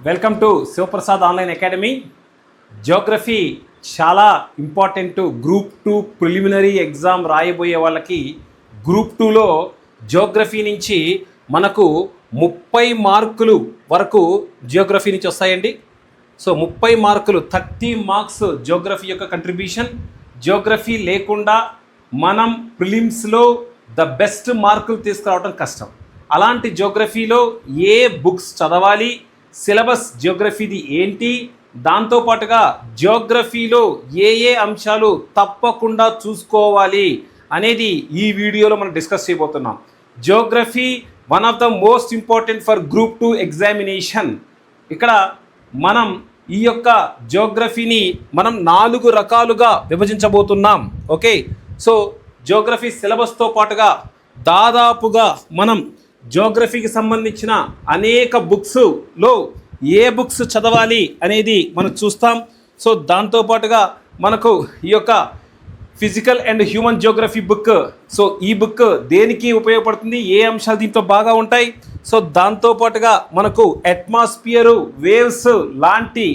Welcome to Shivaprasad online academy. Geography చాలా important. Group 2 preliminary exam రాయబోయే వాళ్ళకి గ్రూప్ 2లో జియోగ్రఫీ నుంచి మనకు 30 మార్కులు వరకు జియోగ్రఫీ నుంచి వస్తాయండి. సో 30 మార్కులు, 30 మార్క్స్ జియోగ్రఫీ యొక్క కంట్రిబ్యూషన్. జియోగ్రఫీ లేకుండా మనం ప్రిలిమ్స్లో ద బెస్ట్ మార్కులు తీసుకురావడం కష్టం. అలాంటి జియోగ్రఫీలో ఏ బుక్స్ చదవాలి, సిలబస్ జియోగ్రఫీది ఏంటి, దాంతోపాటుగా జియోగ్రఫీలో ఏ అంశాలు తప్పకుండా చూసుకోవాలి అనేది ఈ వీడియోలో మనం డిస్కస్ చేయబోతున్నాం. Geography one of the most important for group 2 examination. ఇక్కడ మనం ఈ యొక్క జియోగ్రఫీని మనం 4 రకాలుగా విభజించబోతున్నాం. ఓకే, సో జియోగ్రఫీ సిలబస్తో పాటుగా దాదాపుగా మనం జియోగ్రఫీకి సంబంధించిన అనేక బుక్స్లో ఏ బుక్స్ చదవాలి అనేది మనం చూస్తాం. సో దాంతోపాటుగా మనకు ఈ యొక్క physical and human Geography book, so ఈ బుక్ దేనికి ఉపయోగపడుతుంది, ఏ అంశాలు దీంతో బాగా ఉంటాయి, సో దాంతోపాటుగా మనకు అట్మాస్ఫియరు, వేవ్స్ లాంటి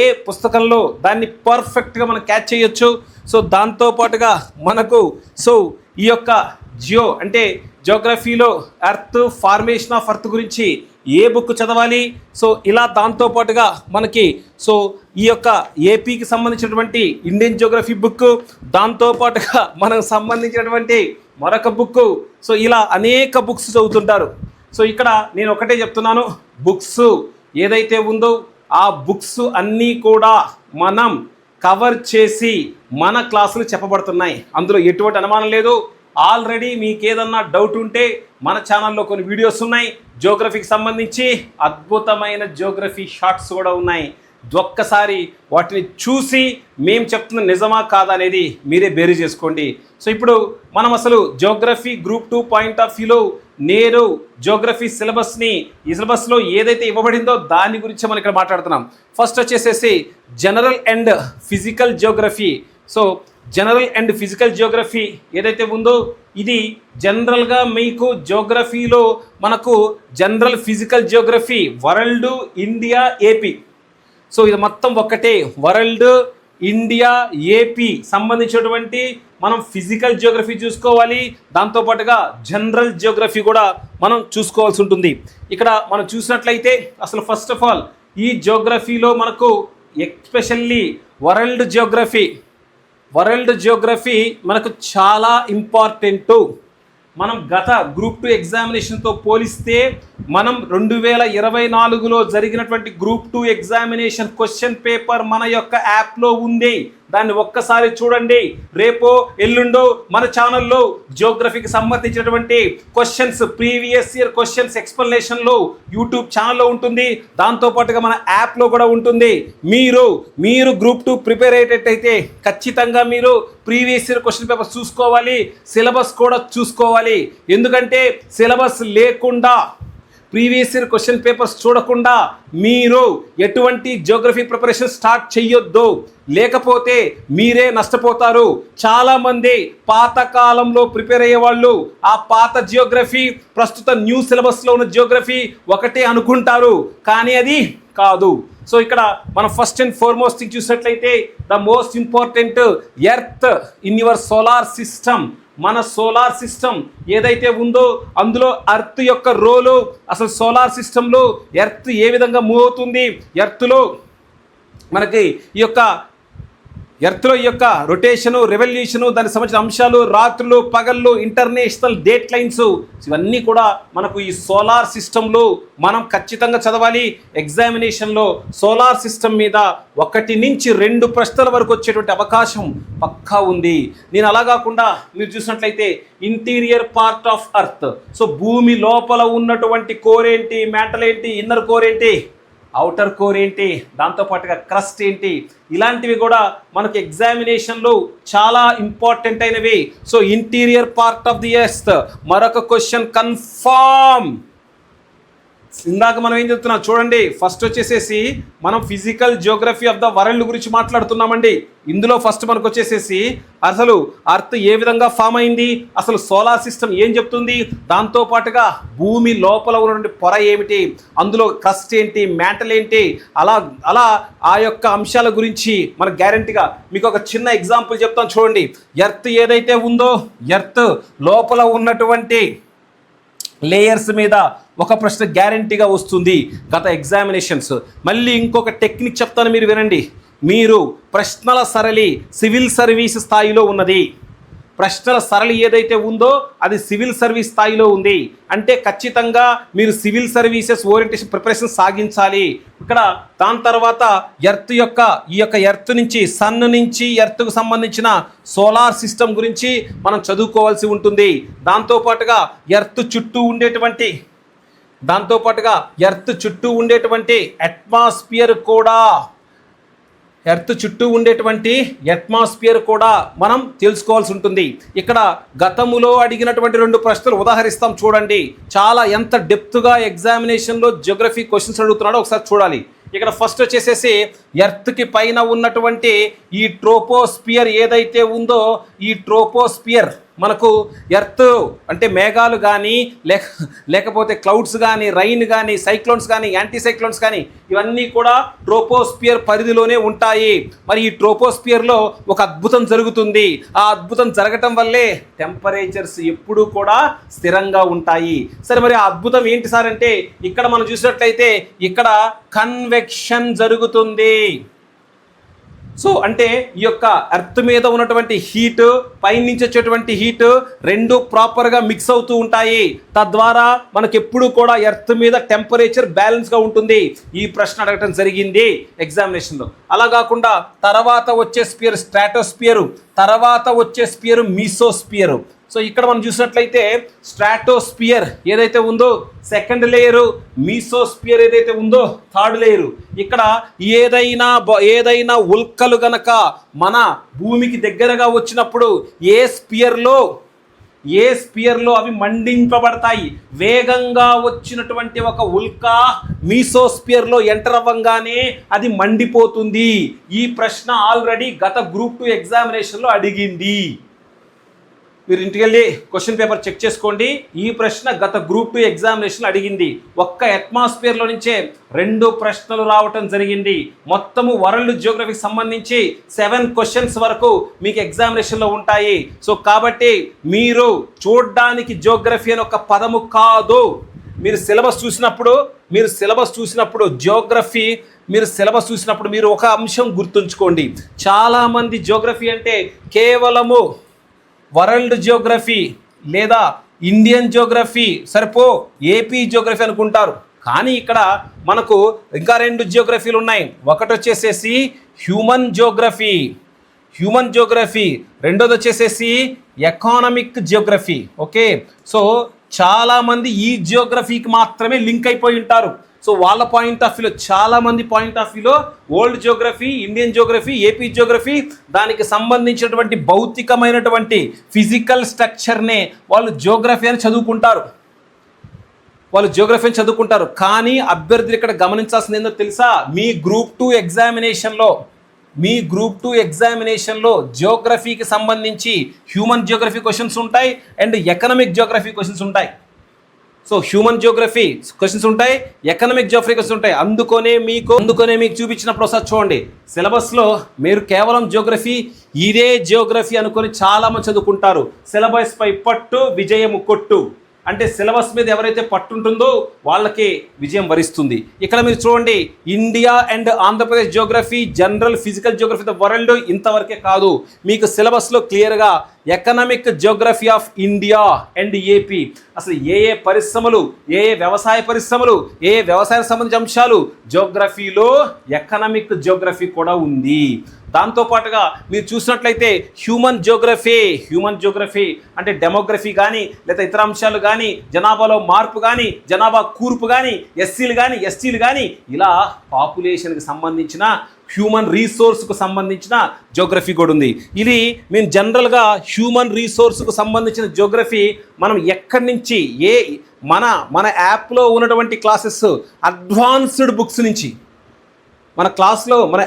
ఏ పుస్తకంలో దాన్ని పర్ఫెక్ట్గా మనం క్యాచ్ చేయొచ్చు. సో దాంతోపాటుగా మనకు ఈ యొక్క అంటే జియోగ్రఫీలో ఎర్త్, ఫార్మేషన్ ఆఫ్ ఎర్త్ గురించి ఏ బుక్ చదవాలి, సో ఇలా దాంతోపాటుగా మనకి ఈ యొక్క ఏపీకి సంబంధించినటువంటి ఇండియన్ జియోగ్రఫీ బుక్, దాంతోపాటుగా మనకు సంబంధించినటువంటి మరొక బుక్, సో ఇలా అనేక బుక్స్ చదువుతుంటారు. సో ఇక్కడ నేను ఒకటే చెప్తున్నాను, బుక్స్ ఏదైతే ఉందో ఆ బుక్స్ అన్నీ కూడా మనం కవర్ చేసి మన క్లాసులు చెప్పబడుతున్నాయి. అందులో ఎటువంటి అనుమానం లేదు. ఆల్రెడీ మీకు ఏదన్నా డౌట్ ఉంటే మన ఛానల్లో కొన్ని వీడియోస్ ఉన్నాయి జియోగ్రఫీకి సంబంధించి. అద్భుతమైన జియోగ్రఫీ షార్ట్స్ కూడా ఉన్నాయి. ఒక్కసారి వాటిని చూసి మేము చెప్తున్న నిజమా కాదా అనేది మీరే బేరీ చేసుకోండి. సో ఇప్పుడు మనం అసలు జియోగ్రఫీ గ్రూప్ 2 పాయింట్ ఆఫ్ వ్యూలో నేను జియోగ్రఫీ ఈ సిలబస్లో ఏదైతే ఇవ్వబడిందో దాని గురించి మనం ఇక్కడ మాట్లాడుతున్నాం. ఫస్ట్ వచ్చేసేసి general and physical geography. So general and physical Geography ఏదైతే ఉందో ఇది జనరల్గా మీకు జియోగ్రఫీలో మనకు general physical Geography world, India, AP. So ఇది మొత్తం ఒక్కటే, వరల్డ్, ఇండియా, ఏపీ సంబంధించినటువంటి మనం ఫిజికల్ జియోగ్రఫీ చూసుకోవాలి. దాంతోపాటుగా జనరల్ జియోగ్రఫీ కూడా మనం చూసుకోవాల్సి ఉంటుంది. ఇక్కడ మనం చూసినట్లయితే అసలు ఫస్ట్ ఆఫ్ ఆల్ ఈ జియోగ్రఫీలో మనకు ఎస్పెషల్లీ వరల్డ్ జియోగ్రఫీ మనకు చాలా ఇంపార్టెంటు. మనం గత గ్రూప్ 2 ఎగ్జామినేషన్తో పోలిస్తే మనం 2024లో జరిగినటువంటి గ్రూప్ 2 ఎగ్జామినేషన్ క్వశ్చన్ పేపర్ మన యొక్క యాప్లో ఉంది. దాన్ని ఒక్కసారి చూడండి. రేపో ఎల్లుండో మన ఛానల్లో జియోగ్రఫీకి సంబంధించినటువంటి క్వశ్చన్స్, ప్రీవియస్ ఇయర్ క్వశ్చన్స్ ఎక్స్ప్లెనేషన్లో యూట్యూబ్ ఛానల్లో ఉంటుంది. దాంతోపాటుగా మన యాప్లో కూడా ఉంటుంది. మీరు గ్రూప్ 2 ప్రిపేర్ అయ్యేటట్టయితే ఖచ్చితంగా మీరు ప్రీవియస్ ఇయర్ క్వశ్చన్ పేపర్ చూసుకోవాలి, సిలబస్ కూడా చూసుకోవాలి. ఎందుకంటే సిలబస్ లేకుండా, ప్రీవియస్ ఇయర్ క్వశ్చన్ పేపర్స్ చూడకుండా మీరు ఎటువంటి జియోగ్రఫీ ప్రిపరేషన్ స్టార్ట్ చెయ్యొద్దు, లేకపోతే మీరే నష్టపోతారు. చాలామంది పాత కాలంలో ప్రిపేర్ అయ్యే వాళ్ళు ఆ పాత జియోగ్రఫీ ప్రస్తుత న్యూ సిలబస్లో ఉన్న జియోగ్రఫీ ఒకటే అనుకుంటారు, కానీ అది కాదు. సో ఇక్కడ మనం ఫస్ట్ అండ్ ఫార్మోస్ట్ థింగ్ చూసినట్లయితే the most important earth in your solar system. మన సోలార్ సిస్టమ్ ఏదైతే ఉందో అందులో ఎర్త్ యొక్క రోలు, అసలు సోలార్ సిస్టంలో ఎర్త్ ఏ విధంగా మూవ్ అవుతుంది, ఎర్త్లో మనకి ఈ యొక్క రొటేషను, రెవల్యూషను, దానికి సంబంధించిన అంశాలు, రాత్రులు, పగళ్ళు, ఇంటర్నేషనల్ డేట్ లైన్స్, ఇవన్నీ కూడా మనకు ఈ సోలార్ సిస్టంలో మనం ఖచ్చితంగా చదవాలి. ఎగ్జామినేషన్లో సోలార్ సిస్టమ్ మీద 1 నుంచి 2 ప్రశ్నల వరకు వచ్చేటువంటి అవకాశం పక్కా ఉంది. నేను అలా కాకుండా మీరు చూసినట్లయితే interior part of earth, so భూమి లోపల ఉన్నటువంటి కోర్ ఏంటి, మ్యాటల్ ఏంటి, ఇన్నర్ కోర్ ఏంటి, అవుటర్ కోర్ ఏంటి, దాంతోపాటుగా క్రస్ట్ ఏంటి, ఇలాంటివి కూడా మనకు ఎగ్జామినేషన్లో చాలా ఇంపార్టెంట్ అయినవి. So interior part of the earth మరొక క్వశ్చన్ కన్ఫర్మ్. ఇందాక మనం ఏం చెప్తున్నాం చూడండి, ఫస్ట్ వచ్చేసేసి మనం physical Geography of the world గురించి మాట్లాడుతున్నామండి. ఇందులో ఫస్ట్ మనకు వచ్చేసేసి అసలు అర్త్ ఏ విధంగా ఫామ్ అయింది, అసలు సోలార్ సిస్టమ్ ఏం చెప్తుంది, దాంతో పాటుగా భూమి లోపల ఉన్నటువంటి పొర ఏమిటి, అందులో క్రస్ట్ ఏంటి, మ్యాంటల్ ఏంటి, అలా అలా ఆ యొక్క అంశాల గురించి మనకు గ్యారంటీగా మీకు ఒక చిన్న ఎగ్జాంపుల్ చెప్తాను చూడండి. ఎర్త్ ఏదైతే ఉందో ఎర్త్ లోపల ఉన్నటువంటి లేయర్స్ మీద ఒక ప్రశ్న గ్యారంటీగా వస్తుంది గత ఎగ్జామినేషన్స్. మళ్ళీ ఇంకొక టెక్నిక్ చెప్తాను, మీరు వినండి. మీరు ప్రశ్నల సరళి సివిల్ సర్వీస్ స్థాయిలో ఉన్నది. ప్రశ్నల సరళి ఏదైతే ఉందో అది సివిల్ సర్వీస్ స్థాయిలో ఉంది. అంటే ఖచ్చితంగా మీరు సివిల్ సర్వీసెస్ ఓరియంటేషన్ ప్రిపరేషన్ సాగించాలి. ఇక్కడ దాని తర్వాత ఈ యొక్క ఎర్త్ నుంచి, సన్ నుంచి ఎర్త్కు సంబంధించిన సోలార్ సిస్టమ్ గురించి మనం చదువుకోవాల్సి ఉంటుంది. దాంతోపాటుగా ఎర్త్ చుట్టూ ఉండేటువంటి అట్మాస్ఫియర్ కూడా మనం తెలుసుకోవాల్సి ఉంటుంది. ఇక్కడ గతములో అడిగినటువంటి 2 ప్రశ్నలు ఉదాహరిస్తాం చూడండి. చాలా ఎంత డెప్త్గా ఎగ్జామినేషన్లో జియోగ్రఫీ క్వశ్చన్స్ అడుగుతున్నాడో ఒకసారి చూడాలి. ఇక్కడ ఫస్ట్ వచ్చేసేసి ఎర్త్కి పైన ఉన్నటువంటి ఈ ట్రోపోస్పియర్ ఏదైతే ఉందో, ఈ ట్రోపోస్పియర్ మనకు ఎర్త్ అంటే మేఘాలు కానీ లేకపోతే క్లౌడ్స్ కానీ, రైన్ కానీ, సైక్లోన్స్ కానీ, యాంటీ సైక్లోన్స్ కానీ ఇవన్నీ కూడా ట్రోపోస్పియర్ పరిధిలోనే ఉంటాయి. మరి ఈ ట్రోపోస్పియర్లో ఒక అద్భుతం జరుగుతుంది. ఆ అద్భుతం జరగటం వల్లే టెంపరేచర్స్ ఎప్పుడూ కూడా స్థిరంగా ఉంటాయి. సరే, మరి ఆ అద్భుతం ఏంటి సార్ అంటే ఇక్కడ మనం చూసినట్లయితే ఇక్కడ కన్వెక్షన్ జరుగుతుంది. సో అంటే ఈ యొక్క ఎర్త్ మీద ఉన్నటువంటి హీట్, పైనుంచి వచ్చేటువంటి హీట్ రెండు ప్రాపర్గా మిక్స్ అవుతూ ఉంటాయి. తద్వారా మనకు ఎప్పుడు కూడా ఎర్త్ మీద టెంపరేచర్ బ్యాలెన్స్గా ఉంటుంది. ఈ ప్రశ్న అడగటం జరిగింది ఎగ్జామినేషన్లో. అలా కాకుండా తర్వాత వచ్చే స్పియర్ స్ట్రాటోస్పియర్, తర్వాత వచ్చే స్పియర్ మీసోస్పియర్. సో ఇక్కడ మనం చూసినట్లయితే స్ట్రాటోస్పియర్ ఏదైతే ఉందో సెకండ్ లేయరు, మీసోస్పియర్ ఏదైతే ఉందో థర్డ్ లేయరు. ఇక్కడ ఏదైనా ఉల్కలు గనక మన భూమికి దగ్గరగా వచ్చినప్పుడు ఏ స్పియర్లో అవి మండింపబడతాయి. వేగంగా వచ్చినటువంటి ఒక ఉల్క మీసోస్పియర్లో ఎంటర్ అవ్వంగానే అది మండిపోతుంది. ఈ ప్రశ్న ఆల్రెడీ గత గ్రూప్ 2 ఎగ్జామినేషన్లో అడిగింది. మీరు ఇంటికి వెళ్ళి క్వశ్చన్ పేపర్ చెక్ చేసుకోండి. ఈ ప్రశ్న గత గ్రూప్ 2 ఎగ్జామినేషన్ అడిగింది. ఒక్క అట్మాస్ఫియర్లో నుంచే 2 ప్రశ్నలు రావటం జరిగింది. మొత్తము వరల్డ్ జియోగ్రఫీకి సంబంధించి 7 క్వశ్చన్స్ వరకు మీకు ఎగ్జామినేషన్లో ఉంటాయి. సో కాబట్టి మీరు చూడడానికి జియోగ్రఫీ అని ఒక పదము కాదు. మీరు సిలబస్ చూసినప్పుడు జియోగ్రఫీ మీరు ఒక అంశం గుర్తుంచుకోండి. చాలామంది జియోగ్రఫీ అంటే కేవలము వరల్డ్ జియోగ్రఫీ లేదా ఇండియన్ జియోగ్రఫీ సరిపో ఏపీ జియోగ్రఫీ అనుకుంటారు. కానీ ఇక్కడ మనకు ఇంకా 2 జియోగ్రఫీలు ఉన్నాయి. ఒకటి వచ్చేసేసి హ్యూమన్ జియోగ్రఫీ, రెండోది వచ్చేసేసి ఎకానమిక్ జియోగ్రఫీ. ఓకే, సో చాలామంది ఈ జియోగ్రఫీకి మాత్రమే లింక్ అయిపోయి ఉంటారు. సో వాళ్ళ చాలామంది పాయింట్ ఆఫ్ వ్యూలో world geography, Indian geography, AP Geography దానికి సంబంధించినటువంటి భౌతికమైనటువంటి ఫిజికల్ స్ట్రక్చర్నే వాళ్ళు జియోగ్రఫీ అని చదువుకుంటారు. కానీ అభ్యర్థులు ఇక్కడ గమనించాల్సింది ఏందో తెలుసా? మీ గ్రూప్ 2 ఎగ్జామినేషన్లో జియోగ్రఫీకి సంబంధించి హ్యూమన్ జియోగ్రఫీ క్వశ్చన్స్ ఉంటాయి అండ్ ఎకనామిక్ జియోగ్రఫీ క్వశ్చన్స్ ఉంటాయి. సో హ్యూమన్ జియోగ్రఫీ క్వశ్చన్స్ ఉంటాయి, ఎకనామిక్ జియోగ్రఫీ క్వశ్చన్స్ ఉంటాయి. అందుకనే మీకు చూపించినప్పుడు ఒకసారి చూడండి. సిలబస్లో మీరు కేవలం ఇదే జియోగ్రఫీ అనుకొని చాలామంది చదువుకుంటారు. సిలబస్ పై పట్టు విజయము కొట్టు అంటే సిలబస్ మీద ఎవరైతే పట్టుంటుందో వాళ్ళకి విజయం వరిస్తుంది. ఇక్కడ మీరు చూడండి, India and Andhra Pradesh Geography, general physical Geography the world ఇంతవరకే కాదు. మీకు సిలబస్లో క్లియర్గా economic geography of India and AP, అసలు ఏ పరిశ్రమలు, వ్యవసాయ పరిశ్రమలు, వ్యవసాయానికి సంబంధించిన అంశాలు జియోగ్రఫీలో ఎకనామిక్ జియోగ్రఫీ కూడా ఉంది. దాంతోపాటుగా మీరు చూసినట్లయితే హ్యూమన్ జియోగ్రఫీ అంటే డెమోగ్రఫీ కానీ లేదా ఇతర అంశాలు కానీ, జనాభాలో మార్పు కానీ, జనాభా కూర్పు కానీ, ఎస్సీలు కానీ, ఎస్టీలు కానీ, ఇలా పాపులేషన్కి సంబంధించిన హ్యూమన్ రీసోర్స్కు సంబంధించిన జియోగ్రఫీ కూడా ఉంది. ఇది మేము జనరల్గా హ్యూమన్ రీసోర్స్కు సంబంధించిన జియోగ్రఫీ మనం ఎక్కడి నుంచి మన యాప్లో ఉన్నటువంటి క్లాసెస్ అడ్వాన్స్డ్ బుక్స్ నుంచి, మన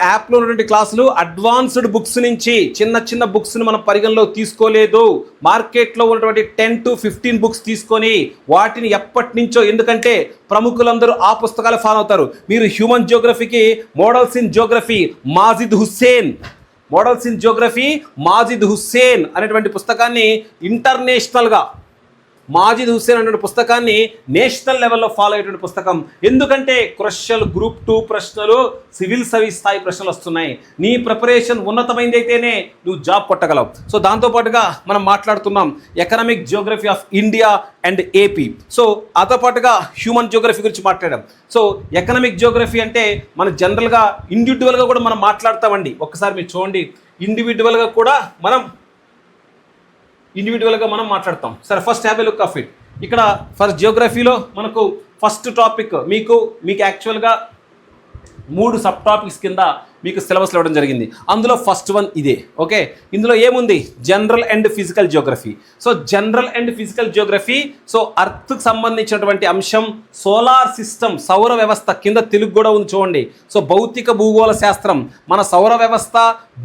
యాప్లో ఉన్నటువంటి క్లాసులు అడ్వాన్స్డ్ బుక్స్ నుంచి చిన్న చిన్న బుక్స్ని మనం పరిగణలో తీసుకోలేదు. మార్కెట్లో ఉన్నటువంటి 10 to 15 బుక్స్ తీసుకొని వాటిని ఎప్పటి నుంచో, ఎందుకంటే ప్రముఖులందరూ ఆ పుస్తకాలు ఫాలో అవుతారు. మీరు హ్యూమన్ జియోగ్రఫీకి models in geography Majid Hussain అనేటువంటి పుస్తకాన్ని ఇంటర్నేషనల్గా మాజిద్ హుస్సేన్ అనే పుస్తకాన్ని నేషనల్ లెవెల్లో ఫాలో అయ్యేటువంటి పుస్తకం. ఎందుకంటే క్రొషల్ గ్రూప్ 2 ప్రశ్నలు, సివిల్ సర్వీస్ స్థాయి ప్రశ్నలు వస్తున్నాయి. నీ ప్రిపరేషన్ ఉన్నతమైంది అయితేనే నువ్వు జాబ్ కొట్టగలవు. సో దాంతోపాటుగా మనం మాట్లాడుతున్నాం economic geography of India and AP. So అతో పాటుగా హ్యూమన్ జియోగ్రఫీ గురించి మాట్లాడాం. సో ఎకనామిక్ జియోగ్రఫీ అంటే మనం జనరల్గా ఇండివిజువల్గా కూడా మనం మాట్లాడతామండి. ఒక్కసారి మీరు చూడండి, ఇండివిజువల్గా కూడా మనం మాట్లాడతాం. సరే, first have a look of it. ఇక్కడ ఫస్ట్ జియోగ్రఫీలో మనకు ఫస్ట్ టాపిక్ మీకు యాక్చువల్గా 3 సబ్ టాపిక్స్ కింద మీకు సిలబస్ ఇవ్వడం జరిగింది. అందులో ఫస్ట్ వన్ ఇదే. ఓకే, ఇందులో ఏముంది? General and physical geography. So general and physical geography, so అర్త్కి సంబంధించినటువంటి అంశం, సోలార్ సిస్టమ్, సౌర వ్యవస్థ, కింద తెలుగు కూడా ఉంది చూడండి. సో భౌతిక భూగోళ శాస్త్రం, మన సౌర వ్యవస్థ,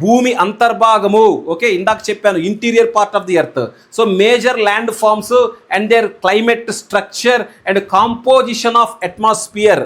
భూమి అంతర్భాగము. ఓకే, ఇందాక చెప్పాను interior part of the earth. So major land forms and their climate structure and composition of atmosphere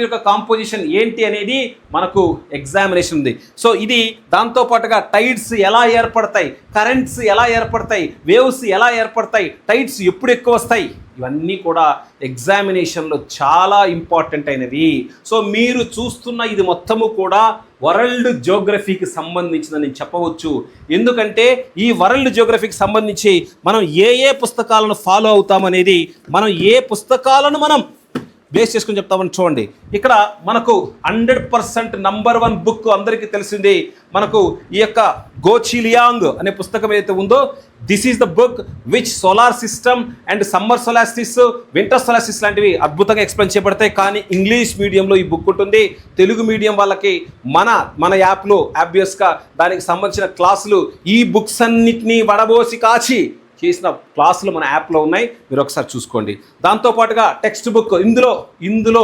యొక్క కాంపోజిషన్ ఏంటి అనేది మనకు ఎగ్జామినేషన్ ఉంది. సో ఇది దాంతోపాటుగా టైడ్స్ ఎలా ఏర్పడతాయి, కరెంట్స్ ఎలా ఏర్పడతాయి, వేవ్స్ ఎలా ఏర్పడతాయి, టైడ్స్ ఎప్పుడు ఎక్కువ వస్తాయి, ఇవన్నీ కూడా ఎగ్జామినేషన్లో చాలా ఇంపార్టెంట్ అయినవి. సో మీరు చూస్తున్న ఇది మొత్తము కూడా వరల్డ్ జియోగ్రఫీకి సంబంధించిందని నేను చెప్పవచ్చు. ఎందుకంటే ఈ వరల్డ్ జియోగ్రఫీకి సంబంధించి మనం ఏ పుస్తకాలను ఫాలో అవుతామనేది, మనం ఏ పుస్తకాలను మనం బేస్ చేసుకుని చెప్తామని చూడండి. ఇక్కడ మనకు 100% నంబర్ 1 బుక్ అందరికీ తెలిసింది. మనకు ఈ యొక్క గోచిలియాంగ్ అనే పుస్తకం ఏదైతే ఉందో, this is the book which solar system and summer solstice, winter solstice లాంటివి అద్భుతంగా ఎక్స్ప్లెయిన్ చేయబడతాయి. కానీ ఇంగ్లీష్ మీడియంలో ఈ బుక్ ఉంటుంది. తెలుగు మీడియం వాళ్ళకి మన యాప్లో ఆబ్వియస్గా దానికి సంబంధించిన క్లాసులు, ఈ బుక్స్ అన్నిటినీ వడబోసి కాచి చేసిన క్లాసులు మన యాప్లో ఉన్నాయి, మీరు ఒకసారి చూసుకోండి. దాంతోపాటుగా టెక్స్ట్ బుక్, ఇందులో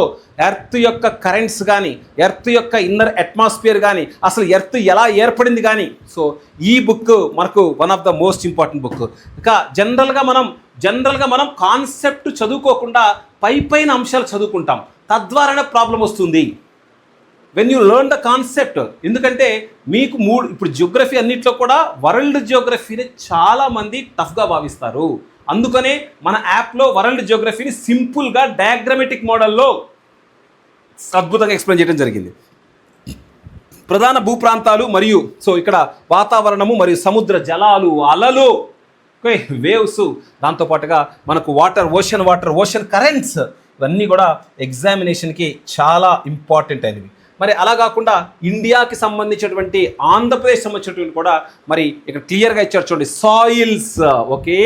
ఎర్త్ యొక్క కరెంట్స్ కానీ, ఎర్త్ యొక్క ఇన్నర్ అట్మాస్ఫియర్ కానీ, అసలు ఎర్త్ ఎలా ఏర్పడింది కానీ, సో ఈ బుక్ మనకు one of the most important book. ఇక జనరల్గా మనం కాన్సెప్ట్ చదువుకోకుండా పైన అంశాలు చదువుకుంటాం, తద్వారానే ప్రాబ్లం వస్తుంది. When you learn the concept, ఎందుకంటే మీకు ఇప్పుడు జియోగ్రఫీ అన్నింటిలో కూడా వరల్డ్ జియోగ్రఫీని చాలామంది టఫ్గా భావిస్తారు. అందుకనే మన యాప్లో వరల్డ్ జియోగ్రఫీని సింపుల్గా డయాగ్రమెటిక్ మోడల్లో అద్భుతంగా ఎక్స్ప్లెయిన్ చేయడం జరిగింది. ప్రధాన భూప్రాంతాలు మరియు సో ఇక్కడ వాతావరణము మరియు సముద్ర జలాలు, అలలు, వేవ్స్, దాంతోపాటుగా మనకు ఓషన్ కరెంట్స్, ఇవన్నీ కూడా ఎగ్జామినేషన్కి చాలా ఇంపార్టెంట్ అయినవి. మరి అలా కాకుండా ఇండియాకి సంబంధించినటువంటి, ఆంధ్రప్రదేశ్ సంబంధించినటువంటి కూడా మరి ఇక్కడ క్లియర్గా ఇచ్చారు చూడండి. Soils, okay,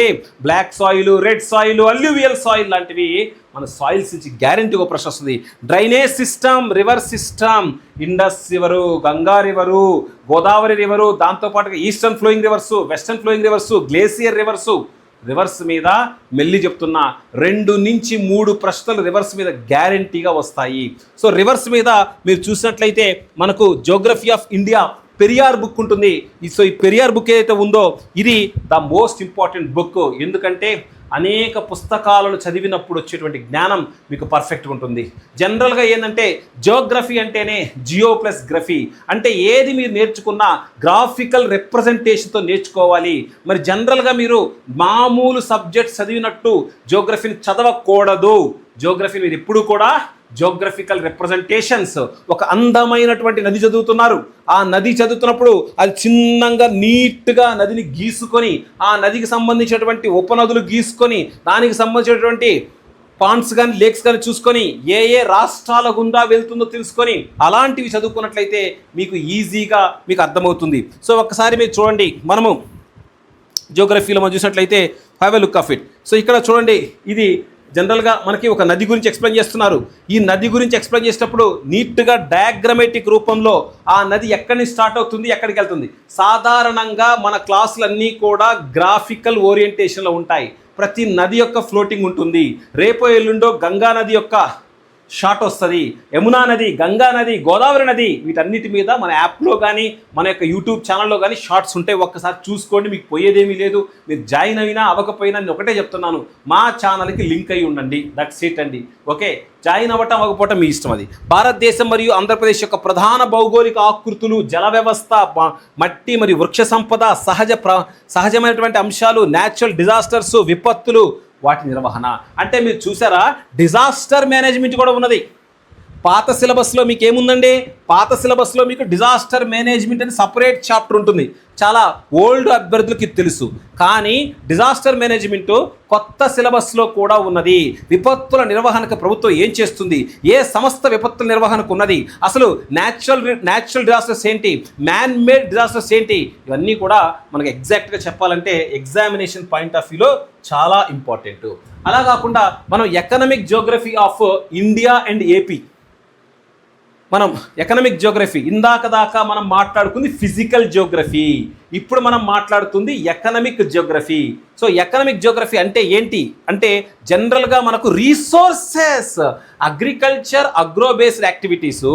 black soil, red soil, alluvial soil లాంటివి మన సాయిల్స్ నుంచి గ్యారెంటీగా ప్రశ్న వస్తుంది. Drainage system, river system, Indus river, Ganga river, Godavari river, దాంతోపాటుగా eastern flowing rivers, western flowing rivers, glacier rivers మీద మెల్లి చెప్తున్నా 2 నుంచి 3 ప్రశ్నలు రివర్స్ మీద గ్యారెంటీగా వస్తాయి. సో రివర్స్ మీద మీరు చూసినట్లయితే మనకు Geography of India Periyar book ఉంటుంది. సో ఈ పెరియార్ బుక్ ఏదైతే ఉందో ఇది ద మోస్ట్ ఇంపార్టెంట్ బుక్. ఎందుకంటే అనేక పుస్తకాలను చదివినప్పుడు వచ్చేటువంటి జ్ఞానం మీకు పర్ఫెక్ట్గా ఉంటుంది. జనరల్గా ఏంటంటే జియోగ్రఫీ అంటేనే జియో ప్లస్ గ్రఫీ, అంటే ఏది మీరు నేర్చుకున్నా గ్రాఫికల్ రిప్రజెంటేషన్తో నేర్చుకోవాలి. మరి జనరల్గా మీరు మామూలు సబ్జెక్ట్స్ చదివినట్టు జియోగ్రఫీని చదవకూడదు. జియోగ్రఫీ మీరు ఎప్పుడు కూడా జియోగ్రఫికల్ రిప్రజెంటేషన్స్, ఒక అందమైనటువంటి నది చదువుతున్నారు, ఆ నది చదువుతున్నప్పుడు అది చిన్నంగా నీట్గా నదిని గీసుకొని, ఆ నదికి సంబంధించినటువంటి ఉపనదులు గీసుకొని, దానికి సంబంధించినటువంటి పాండ్స్ కానీ లేక్స్ కానీ చూసుకొని ఏ ఏ రాష్ట్రాల గుండా వెళ్తుందో తెలుసుకొని అలాంటివి చదువుకున్నట్లయితే మీకు ఈజీగా మీకు అర్థమవుతుంది. సో ఒక్కసారి మీరు చూడండి, మనము జియోగ్రఫీలో మనం చూసినట్లయితే have a look of it. So ఇక్కడ చూడండి, ఇది జనరల్గా మనకి ఒక నది గురించి ఎక్స్ప్లెయిన్ చేస్తున్నారు. ఈ నది గురించి ఎక్స్ప్లెయిన్ చేసేటప్పుడు నీట్గా డయాగ్రమేటిక్ రూపంలో ఆ నది ఎక్కడి నుంచి స్టార్ట్ అవుతుంది, ఎక్కడికి వెళ్తుంది. సాధారణంగా మన క్లాసులన్నీ కూడా గ్రాఫికల్ ఓరియంటేషన్లో ఉంటాయి. ప్రతి నది యొక్క ఫ్లోటింగ్ ఉంటుంది. రేపో ఎల్లుండో గంగా నది యొక్క షార్ట్ వస్తుంది, యమునా నది, గంగా నది, గోదావరి నది, వీటన్నిటి మీద మన యాప్లో కానీ మన యొక్క యూట్యూబ్ ఛానల్లో కానీ షార్ట్స్ ఉంటాయి. ఒక్కసారి చూసుకోండి, మీకు పోయేదేమీ లేదు. మీరు జాయిన్ అయినా అవ్వకపోయినా నేను ఒకటే చెప్తున్నాను, మా ఛానల్కి లింక్ అయి ఉండండి. దట్స్ ఇట్ అండి. ఓకే, జాయిన్ అవ్వటం అవ్వకపోవటం మీ ఇష్టం. అది భారతదేశం మరియు ఆంధ్రప్రదేశ్ యొక్క ప్రధాన భౌగోళిక ఆకృతులు, జల వ్యవస్థ, మట్టి మరియు వృక్ష సంపద, సహజమైనటువంటి అంశాలు, న్యాచురల్ డిజాస్టర్స్, విపత్తులు, వాటి నిర్వహణ. అంటే మీరు చూసారా, డిజాస్టర్ మేనేజ్మెంట్ కూడా ఉన్నది. పాత సిలబస్లో మీకు ఏముందండి, పాత సిలబస్లో మీకు డిజాస్టర్ మేనేజ్మెంట్ అని సపరేట్ చాప్టర్ ఉంటుంది. చాలా ఓల్డ్ అభ్యర్థులకి తెలుసు. కానీ డిజాస్టర్ మేనేజ్మెంట్ కొత్త సిలబస్లో కూడా ఉన్నది. విపత్తుల నిర్వహణకు ప్రభుత్వం ఏం చేస్తుంది, ఏ సంస్థ విపత్తుల నిర్వహణకు ఉన్నది, అసలు న్యాచురల్ డిజాస్టర్స్ ఏంటి, మ్యాన్ మేడ్ డిజాస్టర్స్ ఏంటి, ఇవన్నీ కూడా మనకు ఎగ్జాక్ట్గా చెప్పాలంటే ఎగ్జామినేషన్ పాయింట్ ఆఫ్ వ్యూలో చాలా ఇంపార్టెంట్. అలా కాకుండా మనం economic geography of India and AP, మనం ఎకనామిక్ జియోగ్రఫీ ఇందాక దాకా మనం మాట్లాడుకుంది ఫిజికల్ జియోగ్రఫీ, ఇప్పుడు మనం మాట్లాడుతుంది economic Geography. So economic Geography అంటే ఏంటి అంటే జనరల్గా మనకు resources, agriculture, agro based activities,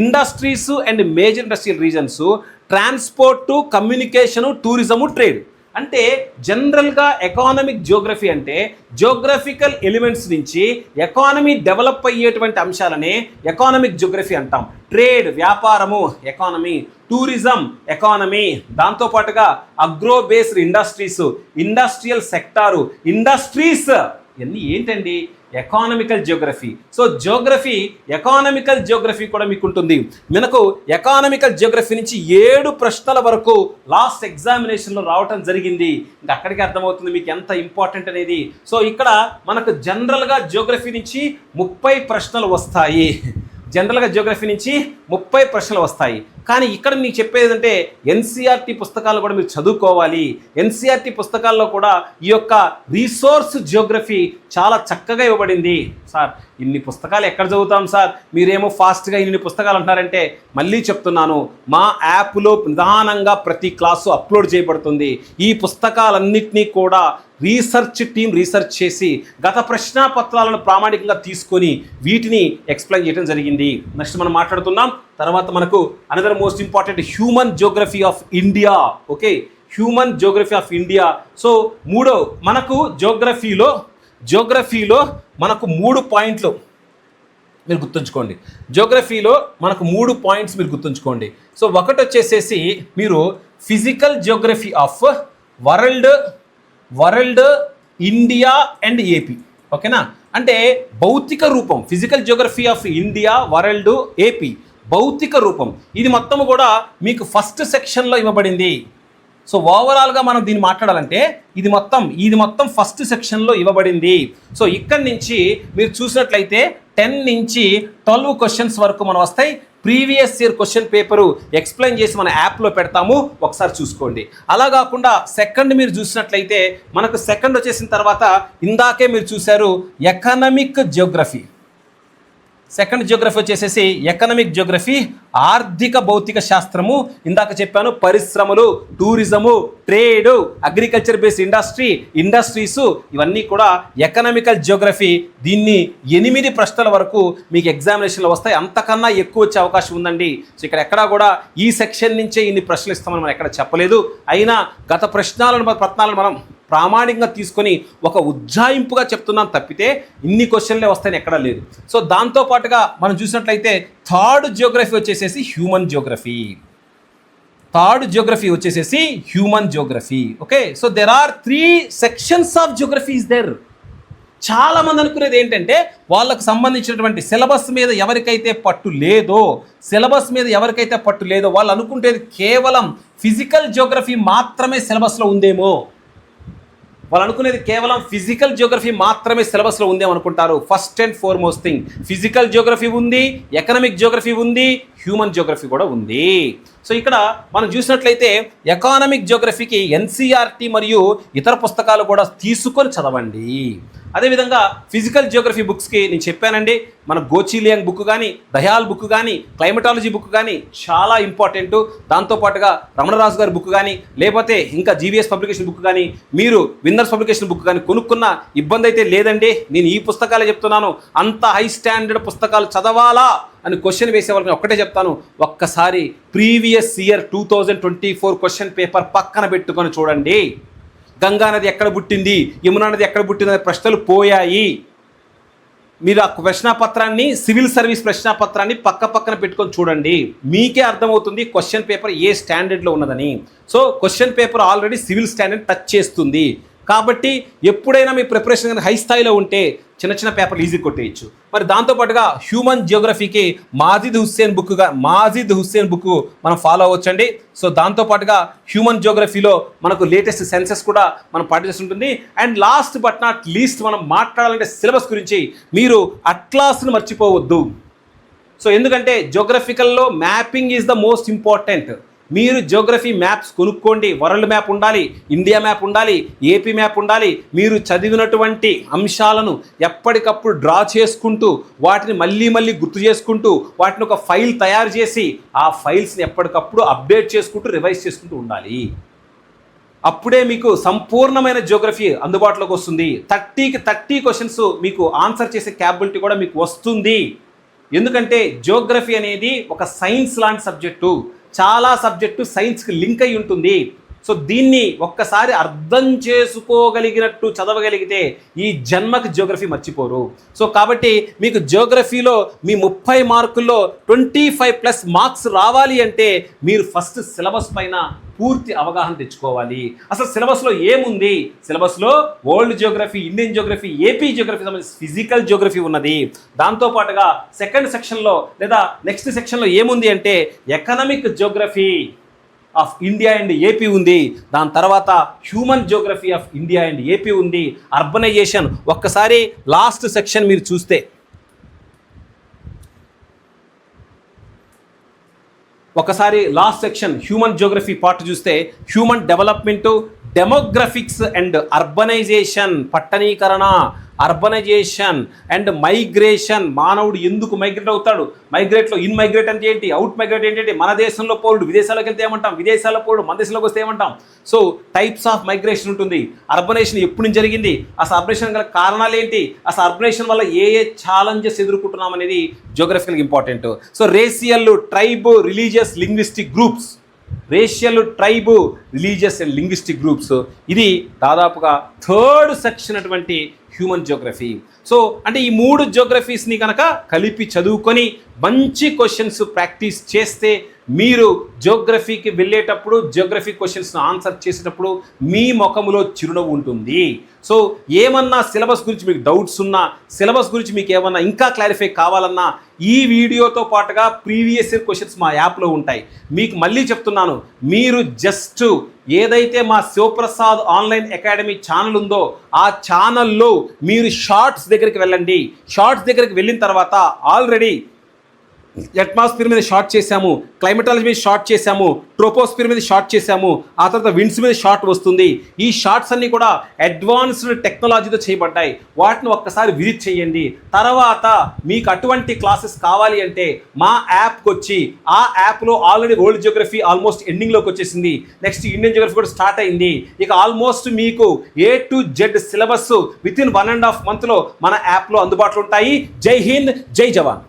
industries and major industrial reasons, transport, communication, tourism, trade. అంటే జనరల్గా ఎకానమిక్ జియోగ్రఫీ అంటే జియోగ్రఫికల్ ఎలిమెంట్స్ నుంచి ఎకానమీ డెవలప్ అయ్యేటువంటి అంశాలనే ఎకానమిక్ జియోగ్రఫీ అంటాం. ట్రేడ్, వ్యాపారము, ఎకానమీ, టూరిజం, ఎకానమీ, దాంతోపాటుగా agro based industries, industrial sector, industries, ఇవన్నీ ఏంటండి economical Geography. So economical Geography కూడా మీకు ఉంటుంది. మనకు ఎకానమికల్ జియోగ్రఫీ నుంచి 7 ప్రశ్నల వరకు లాస్ట్ ఎగ్జామినేషన్లో రావటం జరిగింది. ఇంకా అక్కడికి అర్థమవుతుంది మీకు ఎంత ఇంపార్టెంట్ అనేది. సో ఇక్కడ మనకు జనరల్గా జియోగ్రఫీ నుంచి 30 ప్రశ్నలు వస్తాయి. జనరల్గా జియోగ్రఫీ నుంచి 30 ప్రశ్నలు వస్తాయి. కానీ ఇక్కడ మీకు చెప్పేది అంటే ఎన్సీఆర్టీ పుస్తకాలు కూడా మీరు చదువుకోవాలి. ఎన్సీఆర్టీ పుస్తకాల్లో కూడా ఈ యొక్క రీసోర్స్ జియోగ్రఫీ చాలా చక్కగా ఇవ్వబడింది. సార్ ఇన్ని పుస్తకాలు ఎక్కడ చదువుతాం సార్, మీరేమో ఫాస్ట్గా ఇన్ని పుస్తకాలు అంటారంటే మళ్ళీ చెప్తున్నాను, మా యాప్లో నిదానంగా ప్రతి క్లాసు అప్లోడ్ చేయబడుతుంది. ఈ పుస్తకాలన్నింటినీ కూడా రీసెర్చ్ టీం రీసెర్చ్ చేసి గత ప్రశ్నాపత్రాలను ప్రామాణికంగా తీసుకొని వీటిని ఎక్స్ప్లెయిన్ చేయడం జరిగింది. నెక్స్ట్ మనం మాట్లాడుతున్నాం తర్వాత మనకు another most important human geography of India. Okay, human geography of India. So మనకు జియోగ్రఫీలో మనకు 3 పాయింట్లు మీరు గుర్తుంచుకోండి. జియోగ్రఫీలో మనకు 3 పాయింట్స్ మీరు గుర్తుంచుకోండి. సో ఒకటి వచ్చేసేసి మీరు physical Geography of world, India and AP. ఓకేనా, అంటే భౌతిక రూపం, physical Geography of India, world, AP, భౌతిక రూపం. ఇది మొత్తం కూడా మీకు ఫస్ట్ సెక్షన్లో ఇవ్వబడింది. సో ఓవరాల్గా మనం దీన్ని మాట్లాడాలంటే ఇది మొత్తం ఫస్ట్ సెక్షన్లో ఇవ్వబడింది. సో ఇక్కడి నుంచి మీరు చూసినట్లయితే 10 నుంచి 12 క్వశ్చన్స్ వరకు మనం వస్తాయి. Previous year question paper explain చేసి మన యాప్లో పెడతాము, ఒకసారి చూసుకోండి. అలా కాకుండా సెకండ్ మీరు చూసినట్లయితే మనకు సెకండ్ వచ్చేసిన తర్వాత ఇందాకే మీరు చూశారు ఎకనామిక్ జియోగ్రఫీ. సెకండ్ జియోగ్రఫీ వచ్చేసేసి ఎకనామిక్ జియోగ్రఫీ, ఆర్థిక భౌతిక శాస్త్రము. ఇందాక చెప్పాను పరిశ్రమలు, tourism, trade, agriculture based industries, ఇవన్నీ కూడా ఎకనామికల్ జియోగ్రఫీ. దీన్ని 8 ప్రశ్నల వరకు మీకు ఎగ్జామినేషన్లో వస్తాయి. అంతకన్నా ఎక్కువ వచ్చే అవకాశం ఉందండి. సో ఇక్కడ ఎక్కడా కూడా ఈ సెక్షన్ నుంచే ఇన్ని ప్రశ్నలు ఇస్తామని మనం ఎక్కడ చెప్పలేదు. అయినా గత ప్రశ్నలను మనం ప్రామాణికంగా తీసుకొని ఒక ఉజ్జాయింపుగా చెప్తున్నాం తప్పితే ఇన్ని క్వశ్చన్లే వస్తాయని ఎక్కడా లేదు. సో దాంతోపాటుగా మనం చూసినట్లయితే థర్డ్ జియోగ్రఫీ వచ్చేసేసి human geography. Okay, so there are 3 sections of geography is there. చాలా మంది అనుకునేది ఏంటంటే వాళ్ళకు సంబంధించినటువంటి సిలబస్ మీద ఎవరికైతే పట్టు లేదో వాళ్ళు అనుకుంటేది కేవలం ఫిజికల్ జియోగ్రఫీ మాత్రమే సిలబస్లో ఉందేమో. వాళ్ళు అనుకునేది కేవలం ఫిజికల్ జియోగ్రఫీ మాత్రమే సిలబస్లో ఉంది అనుకుంటారు. First and foremost thing physical Geography ఉంది, ఎకనామిక్ జియోగ్రఫీ ఉంది, హ్యూమన్ జియోగ్రఫీ కూడా ఉంది. సో ఇక్కడ మనం చూసినట్లయితే ఎకానమిక్ జియోగ్రఫీకి ఎన్సీఆర్టీ మరియు ఇతర పుస్తకాలు కూడా తీసుకొని చదవండి. అదేవిధంగా ఫిజికల్ జియోగ్రఫీ బుక్స్కి నేను చెప్పానండి, మన గోచిలియాంగ్ బుక్ కానీ, దయాల్ బుక్ కానీ, క్లైమటాలజీ బుక్ కానీ చాలా ఇంపార్టెంట్. దాంతోపాటుగా రమణరాజు గారి బుక్ కానీ, లేకపోతే ఇంకా జీవీఎస్ పబ్లికేషన్ బుక్ కానీ, మీరు విన్నర్స్ పబ్లికేషన్ బుక్ కానీ కొనుక్కున్న ఇబ్బంది అయితే లేదండి. నేను ఈ పుస్తకాలే చెప్తున్నాను. అంత హై స్టాండర్డ్ పుస్తకాలు చదవాలా అని క్వశ్చన్ వేసే వాళ్ళకి ఒక్కటే చెప్తాను, ఒక్కసారి ప్రీవియస్ ఇయర్ 2024 క్వశ్చన్ పేపర్ పక్కన పెట్టుకొని చూడండి. గంగా నది ఎక్కడ పుట్టింది, యమునా నది ఎక్కడ పుట్టింది అనే ప్రశ్నలు పోయాయి. మీరు ఆ ప్రశ్నాపత్రాన్ని, సివిల్ సర్వీస్ ప్రశ్నాపత్రాన్ని పక్కన పెట్టుకొని చూడండి. మీకే అర్థమవుతుంది క్వశ్చన్ పేపర్ ఏ స్టాండర్డ్లో ఉన్నదని. So question paper already civil standard touch చేస్తుంది. కాబట్టి ఎప్పుడైనా మీ ప్రిపరేషన్ కానీ హై స్థాయిలో ఉంటే చిన్న పేపర్లు ఈజీ కొట్టేయచ్చు. మరి దాంతోపాటుగా హ్యూమన్ జియోగ్రఫీకి మాజిద్ హుస్సేన్ బుక్ మనం ఫాలో అవ్వచ్చండి. సో దాంతోపాటుగా హ్యూమన్ జియోగ్రఫీలో మనకు లేటెస్ట్ సెన్సెస్ కూడా మనం పాటించాల్సి ఉంటుంది. And last but not least మనం మాట్లాడాలంటే సిలబస్ గురించి మీరు అట్లాస్ను మర్చిపోవద్దు. సో ఎందుకంటే జియోగ్రఫికల్లో mapping is the most important. మీరు జియోగ్రఫీ మ్యాప్స్ కొనుక్కోండి. వరల్డ్ మ్యాప్ ఉండాలి, ఇండియా మ్యాప్ ఉండాలి, ఏపీ మ్యాప్ ఉండాలి. మీరు చదివినటువంటి అంశాలను ఎప్పటికప్పుడు డ్రా చేసుకుంటూ, వాటిని మళ్ళీ గుర్తు చేసుకుంటూ, వాటిని ఒక ఫైల్ తయారు చేసి ఆ ఫైల్స్ని ఎప్పటికప్పుడు అప్డేట్ చేసుకుంటూ, రివైజ్ చేసుకుంటూ ఉండాలి. అప్పుడే మీకు సంపూర్ణమైన జియోగ్రఫీ అందుబాటులోకి వస్తుంది. 30కి 30 క్వశ్చన్స్ మీకు ఆన్సర్ చేసే క్యాపబిలిటీ కూడా మీకు వస్తుంది. ఎందుకంటే జియోగ్రఫీ అనేది ఒక సైన్స్ లాంటి సబ్జెక్టు. చాలా సబ్జెక్టు సైన్స్కి లింక్ అయి ఉంటుంది. సో దీన్ని ఒక్కసారి అర్థం చేసుకోగలిగినట్టు చదవగలిగితే ఈ జన్మకి జియోగ్రఫీ మర్చిపోరు. సో కాబట్టి మీకు జియోగ్రఫీలో మీ 30 మార్కుల్లో 25+ మార్క్స్ రావాలి అంటే మీరు ఫస్ట్ సిలబస్ పైన పూర్తి అవగాహన తెచ్చుకోవాలి. అసలు సిలబస్లో ఏముంది? సిలబస్లో world geography, Indian geography, AP geography సంబంధించి ఫిజికల్ జియోగ్రఫీ ఉన్నది. దాంతోపాటుగా సెకండ్ సెక్షన్లో లేదా నెక్స్ట్ సెక్షన్లో ఏముంది అంటే economic geography of India and AP ఉంది. దాని తర్వాత human geography of India and AP ఉంది. అర్బనైజేషన్ ఒక్కసారి లాస్ట్ సెక్షన్ మీరు చూస్తే, ఒకసారి last section human geography part చూస్తే human development, demographics and urbanization, పట్టణీకరణ, అర్బనైజేషన్ అండ్ మైగ్రేషన్. మానవుడు ఎందుకు మైగ్రేట్ అవుతాడు, మైగ్రేట్లో ఇన్ మైగ్రేట్ అంటే ఏంటి, అవుట్ మైగ్రేట్ ఏంటి, మన దేశంలో పౌరుడు విదేశాలకు వెళ్తే ఏమంటాం, విదేశాల పౌరుడు మన దేశంలోకి వస్తే ఏమంటాం. సో టైప్స్ ఆఫ్ మైగ్రేషన్ ఉంటుంది. అర్బనైజేషన్ ఎప్పుడు నుంచి జరిగింది, అసలు అర్బనైజేషన్ గల కారణాలు ఏంటి, అసలు అర్బనైజేషన్ వల్ల ఏ ఛాలెంజెస్ ఎదుర్కొంటున్నాం అనేది geographical important. So racial, tribe, religious, linguistic groups, racial, tribe, religious and linguistic groups, ఇది దాదాపుగా 3rd సెక్షన్ అటువంటి హ్యూమన్ జియోగ్రఫీ. సో అంటే ఈ 3 జియోగ్రఫీస్ని కనుక కలిపి చదువుకొని మంచి క్వశ్చన్స్ ప్రాక్టీస్ చేస్తే మీరు జియోగ్రఫీకి వెళ్ళేటప్పుడు జియోగ్రఫీ క్వశ్చన్స్ను ఆన్సర్ చేసేటప్పుడు మీ ముఖములో చిరునవ్వు ఉంటుంది. సో ఏమన్నా సిలబస్ గురించి మీకు డౌట్స్ ఉన్నా, సిలబస్ గురించి మీకు ఏమన్నా ఇంకా క్లారిఫై కావాలన్నా ఈ వీడియోతో పాటుగా ప్రీవియస్ ఇయర్ క్వశ్చన్స్ మా యాప్లో ఉంటాయి. మీకు మళ్ళీ చెప్తున్నాను, మీరు జస్ట్ ఏదైతే మా శివప్రసాద్ ఆన్లైన్ అకాడమీ ఛానల్ ఉందో ఆ ఛానల్లో మీరు షార్ట్స్ దగ్గరికి వెళ్ళండి. షార్ట్స్ దగ్గరికి వెళ్ళిన తర్వాత ఆల్రెడీ అట్మాస్ఫియర్ మీద షార్ట్ చేశాము, క్లైమటాలజీ మీద షార్ట్ చేశాము, ట్రోపోస్ఫియర్ మీద షార్ట్ చేశాము, ఆ తర్వాత విండ్స్ మీద షార్ట్ వస్తుంది. ఈ షార్ట్స్ అన్నీ కూడా అడ్వాన్స్డ్ టెక్నాలజీతో చేయబడ్డాయి. వాటిని ఒక్కసారి విజిట్ చేయండి. తర్వాత మీకు అటువంటి క్లాసెస్ కావాలి అంటే మా యాప్కి వచ్చి, ఆ యాప్లో ఆల్రెడీ వరల్డ్ జియోగ్రఫీ ఆల్మోస్ట్ ఎండింగ్లోకి వచ్చేసింది. నెక్స్ట్ ఇండియన్ జియోగ్రఫీ కూడా స్టార్ట్ అయింది. ఇక ఆల్మోస్ట్ మీకు A to Z syllabus with in 1.5 monthలో మన యాప్లో అందుబాటులో ఉంటాయి. జై హింద్, జై జవాన్.